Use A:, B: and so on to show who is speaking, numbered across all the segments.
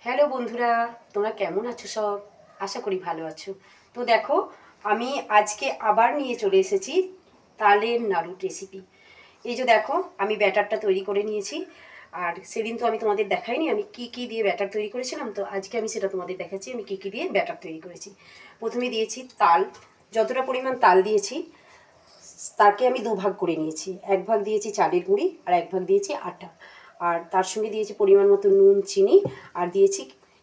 A: Hello বন্ধুরা, তোমরা কেমন আছো সব? আশা করি ভালো আছো। তো দেখো, আমি আজকে আবার নিয়ে চলে এসেছি তালের নাড়ুর রেসিপি। এই যে দেখো, আমি ব্যাটারটা তৈরি করে নিয়েছি। আর সেদিন তো আমি তোমাদের দেখাইনি আমি কি কি দিয়ে ব্যাটার তৈরি করেছিলাম, তো আজকে আমি সেটা তোমাদের দেখাচ্ছি আমি কি কি দিয়ে ব্যাটার তৈরি করেছি। প্রথমে দিয়েছি তাল, যতটা পরিমাণ তাল দিয়েছি তাকে আমি দুভাগ করে নিয়েছি। এক ভাগ দিয়েছি চালের গুঁড়ি আর এক ভাগ দিয়েছি আটা। আর তার সঙ্গে দিয়েছি পরিমাণ মতো নুন, চিনি, আর দিয়েছি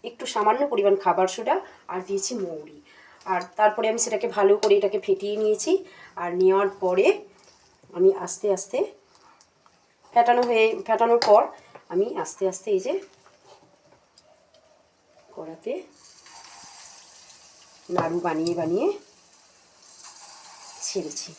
A: একটু সামান্য পরিমাণ খাবার সোডা, আর দিয়েছি মৌরি। আর তারপরে আমি সেটাকে ভালো করে এটাকে ফেটিয়ে নিয়েছি। আর নেওয়ার পরে আমি আস্তে আস্তে ফেটানোর পর আমি আস্তে আস্তে এই যে কড়াতে নাড়ু বানিয়ে বানিয়ে ছেড়েছি।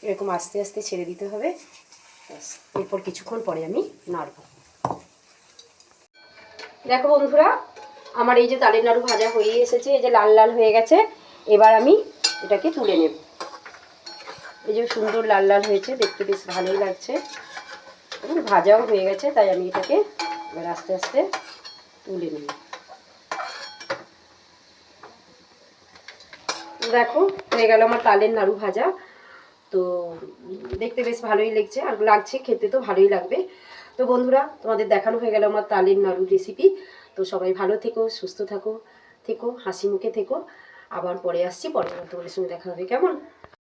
A: এরকম আস্তে আস্তে ছেড়ে দিতে হবে। এরপর কিছুক্ষণ পরে আমি নাড়ব। দেখো বন্ধুরা, আমার এই যে তালের নাড়ু ভাজা হয়ে এসেছে, এই যে লাল লাল হয়ে গেছে। এবার আমি এটাকে তুলে নেব। এই যে সুন্দর লাল লাল হয়েছে, দেখতে বেশ ভালোই লাগছে এবং ভাজাও হয়ে গেছে, তাই আমি এটাকে এবার আস্তে আস্তে তুলে নেব। দেখো, হয়ে গেল আমার তালের নাড়ু ভাজা। তো দেখতে বেশ ভালোই লাগছে, আর লাগছে খেতে তো ভালোই লাগবে। তো বন্ধুরা, তোমাদের দেখানো হয়ে গেল আমার তালের নাড়ুর রেসিপি। তো সবাই ভালো থেকো, সুস্থ থেকো, হাসি মুখে থেকো। আবার পরে আসছি, পরে তোমাদের সঙ্গে দেখা হবে, কেমন?